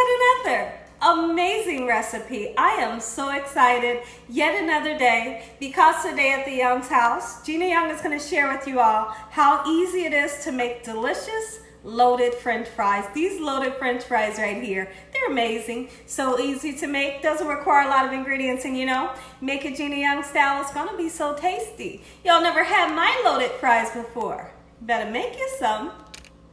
another amazing recipe. I am so excited. Yet another day, because today at the Young's house, Gina Young is going to share with you all how easy it is to make delicious loaded French fries. These loaded French fries right here, they're amazing. So easy to make, doesn't require a lot of ingredients, and you know, make it Gina Young style, it's gonna be so tasty. Y'all never had my loaded fries before. Better make you some.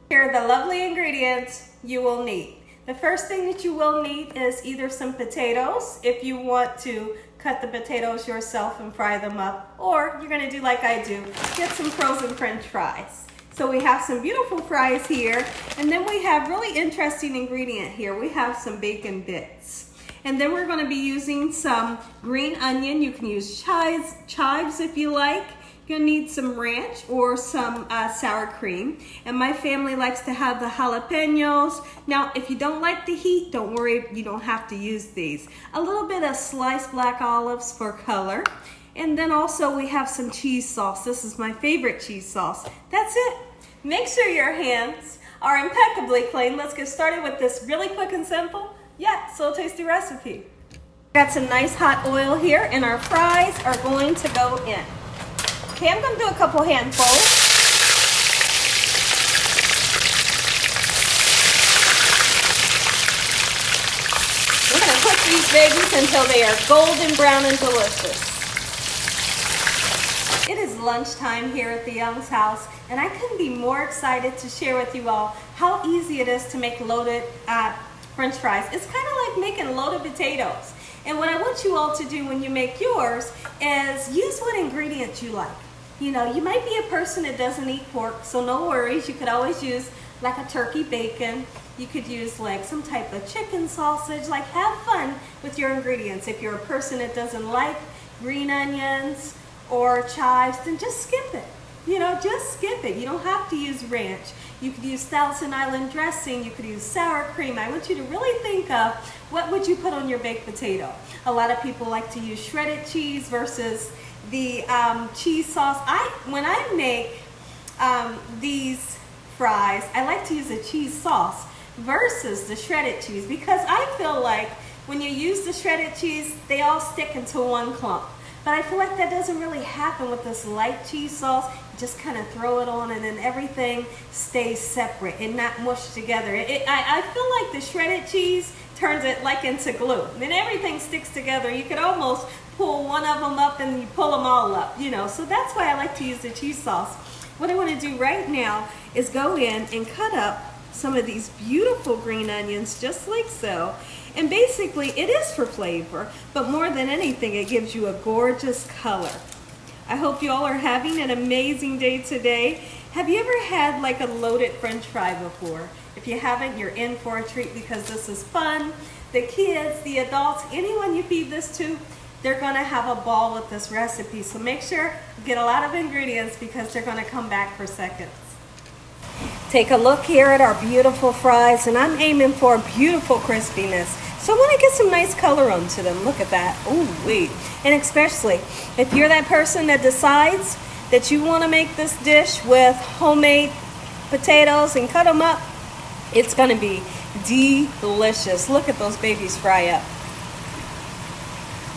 Here are the lovely ingredients you will need. The first thing that you will need is either some potatoes, if you want to cut the potatoes yourself and fry them up, or you're gonna do like I do, get some frozen French fries. So we have some beautiful fries here, and then we have really interesting ingredient here. We have some bacon bits. And then we're gonna be using some green onion. You can use chives if you like. You're gonna need some ranch or some sour cream. And my family likes to have the jalapeños. Now, if you don't like the heat, don't worry, you don't have to use these. A little bit of sliced black olives for color. And then also we have some cheese sauce. This is my favorite cheese sauce. That's it. Make sure your hands are impeccably clean. Let's get started with this really quick and simple, yet so tasty recipe. Got some nice hot oil here, and our fries are going to go in. Okay, I'm gonna do a couple handfuls. We're gonna cook these babies until they are golden brown and delicious. It is lunchtime here at the Young's house, and I couldn't be more excited to share with you all how easy it is to make loaded French fries. It's kind of like making loaded potatoes. And what I want you all to do when you make yours is use what ingredients you like. You know, you might be a person that doesn't eat pork, so no worries. You could always use like a turkey bacon. You could use like some type of chicken sausage. Like, have fun with your ingredients. If you're a person that doesn't like green onions or chives, then just skip it. You know, just skip it. You don't have to use ranch. You could use Thousand Island dressing. You could use sour cream. I want you to really think of what would you put on your baked potato. A lot of people like to use shredded cheese versus the cheese sauce. When I make these fries, I like to use a cheese sauce versus the shredded cheese, because I feel like when you use the shredded cheese, they all stick into one clump. But I feel like that doesn't really happen with this light cheese sauce. You just kind of throw it on, and then everything stays separate and not mushed together. I feel like the shredded cheese turns it like into glue. Then everything sticks together. You could almost pull one of them up and you pull them all up, you know. So that's why I like to use the cheese sauce. What I want to do right now is go in and cut up some of these beautiful green onions, just like so. And basically, it is for flavor, but more than anything, it gives you a gorgeous color. I hope you all are having an amazing day today. Have you ever had like a loaded French fry before? If you haven't, you're in for a treat, because this is fun. The kids, the adults, anyone you feed this to, they're gonna have a ball with this recipe. So make sure you get a lot of ingredients, because they're gonna come back for seconds. Take a look here at our beautiful fries, and I'm aiming for beautiful crispiness. So I want to get some nice color onto them. Look at that. Ooh, wait. And especially if you're that person that decides that you want to make this dish with homemade potatoes and cut them up, it's going to be delicious. Look at those babies fry up.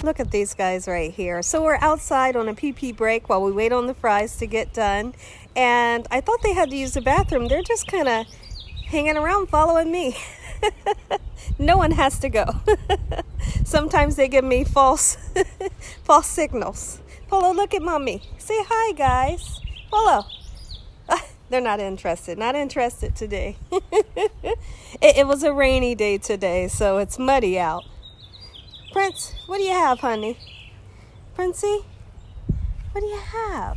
Look at these guys right here. So we're outside on a pee-pee break while we wait on the fries to get done. And I thought they had to use the bathroom. They're just kind of hanging around following me. No one has to go. Sometimes they give me false signals. Polo, look at mommy. Say hi, guys. Polo. They're not interested today. It was a rainy day today, so it's muddy out. Prince, what do you have, honey? Princey, what do you have?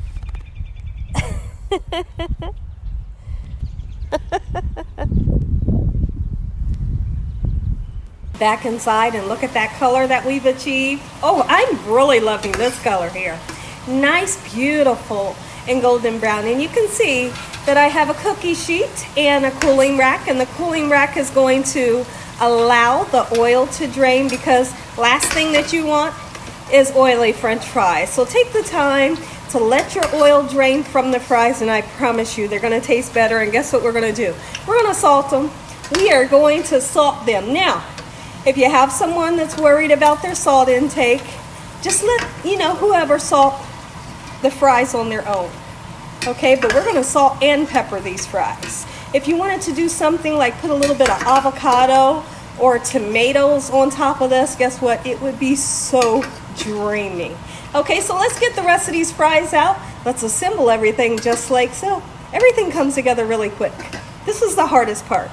Back inside, and look at that color that we've achieved. Oh, I'm really loving this color here. Nice, beautiful, and golden brown. And you can see that I have a cookie sheet and a cooling rack, and the cooling rack is going to allow the oil to drain, because last thing that you want is oily French fries. So take the time to let your oil drain from the fries, and I promise you they're going to taste better. And guess what we're going to do? We're going to salt them. we are going to salt them. Now, if you have someone that's worried about their salt intake, just let, whoever salt the fries on their own. Okay, but we're gonna salt and pepper these fries. If you wanted to do something like put a little bit of avocado or tomatoes on top of this, guess what? It would be so dreamy. Okay, so let's get the rest of these fries out. Let's assemble everything just like so. Everything comes together really quick. This is the hardest part.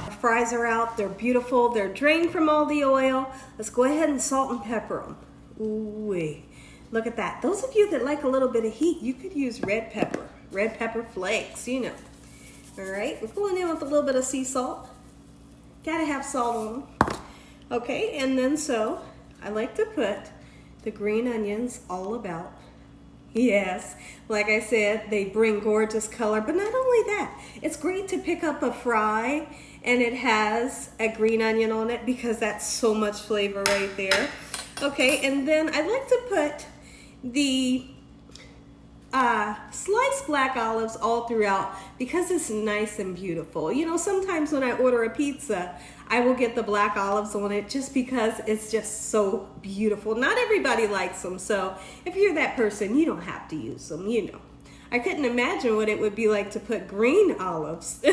Our fries are out, they're beautiful, they're drained from all the oil. Let's go ahead and salt and pepper them. Ooh-wee. Look at that. Those of you that like a little bit of heat, you could use red pepper flakes, All right, we're going in with a little bit of sea salt. Gotta have salt on them. Okay, and then so I like to put the green onions all about. Yes, like I said, they bring gorgeous color, but not only that, it's great to pick up a fry and it has a green onion on it because that's so much flavor right there. Okay, and then I like to put the sliced black olives all throughout because it's nice and beautiful. Sometimes when I order a pizza, I will get the black olives on it just because it's just so beautiful. Not everybody likes them, so if you're that person, you don't have to use them, I couldn't imagine what it would be like to put green olives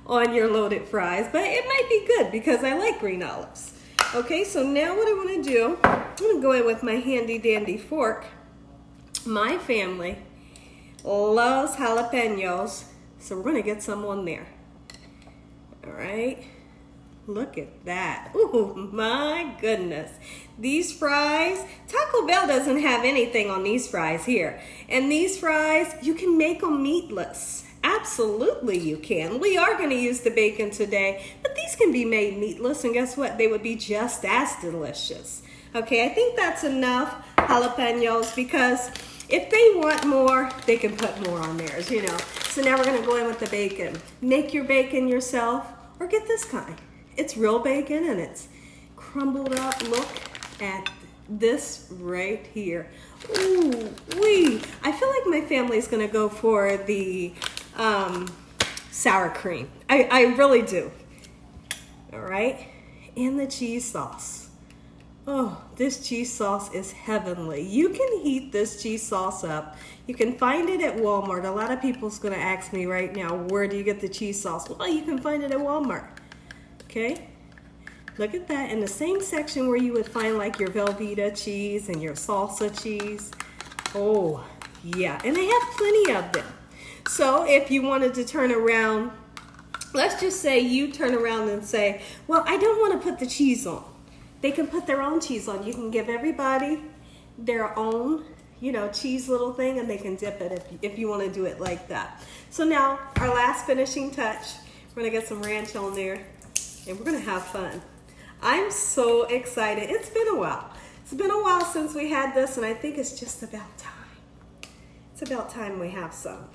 on your loaded fries, but it might be good because I like green olives. Okay, so now what I want to do, I'm going to go in with my handy dandy fork. My family loves jalapeños, so we're going to get some on there. All right, look at that. Oh my goodness. These fries, Taco Bell doesn't have anything on these fries here. And these fries, you can make them meatless. Absolutely you can. We are going to use the bacon today, but these can be made meatless, and guess what? They would be just as delicious. Okay, I think that's enough jalapeños because if they want more, they can put more on theirs, So now we're going to go in with the bacon. Make your bacon yourself or get this kind. It's real bacon and it's crumbled up. Look at this right here. Ooh, wee. I feel like my family's going to go for the sour cream. I really do. All right, and the cheese sauce. Oh, this cheese sauce is heavenly. You can heat this cheese sauce up. You can find it at Walmart. A lot of people's gonna ask me right now, where do you get the cheese sauce? Well, you can find it at Walmart. Okay, look at that. In the same section where you would find like your Velveeta cheese and your salsa cheese. Oh, yeah, and they have plenty of them. So if you wanted to turn around, let's just say you turn around and say, well, I don't want to put the cheese on. They can put their own cheese on. You can give everybody their own, cheese little thing, and they can dip it if you want to do it like that. So now our last finishing touch, we're going to get some ranch on there, and we're going to have fun. I'm so excited. It's been a while. It's been a while since we had this, and I think it's just about time. It's about time we have some.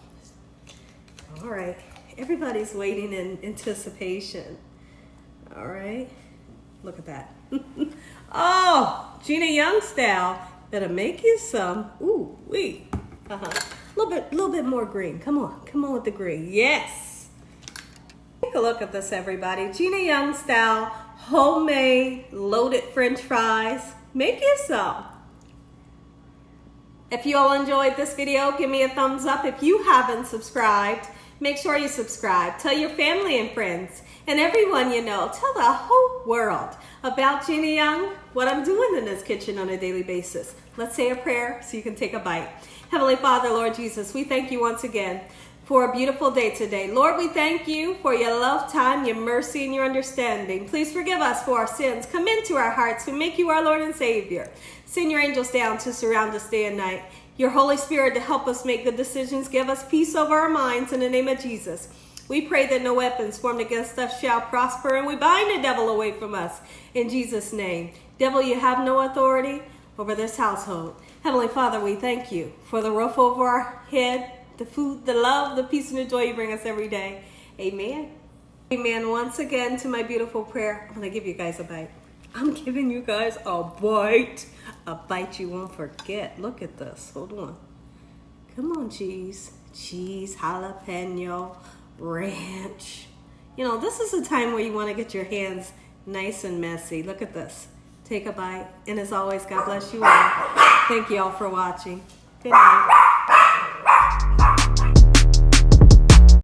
All right, everybody's waiting in anticipation. All right, look at that. Oh, Gina Young style. Better make you some. Ooh, wee. A little bit more green. Come on with the green. Yes. Take a look at this, everybody. Gina Young style, homemade loaded French fries. Make you some. If you all enjoyed this video, give me a thumbs up. If you haven't subscribed, make sure you subscribe. Tell your family and friends and everyone you know. Tell the whole world about Gina Young, what I'm doing in this kitchen on a daily basis. Let's say a prayer so you can take a bite. Heavenly Father, Lord Jesus, we thank you once again for a beautiful day today. Lord, we thank you for your love, time, your mercy, and your understanding. Please forgive us for our sins. Come into our hearts. We make you our Lord and Savior. Send your angels down to surround us day and night. Your Holy Spirit to help us make good decisions. Give us peace over our minds in the name of Jesus. We pray that no weapons formed against us shall prosper, and we bind the devil away from us in Jesus' name. Devil, you have no authority over this household. Heavenly Father, we thank you for the roof over our head, the food, the love, the peace, and the joy you bring us every day. Amen. Amen. Once again to my beautiful prayer, I'm going to give you guys a bite. I'm giving you guys a bite. A bite you won't forget. Look at this. Hold on. Come on, cheese. Cheese, jalapeno, ranch. you know, this is a time where you want to get your hands nice and messy. Look at this. Take a bite. And as always, God bless you all. Thank you all for watching. Good night.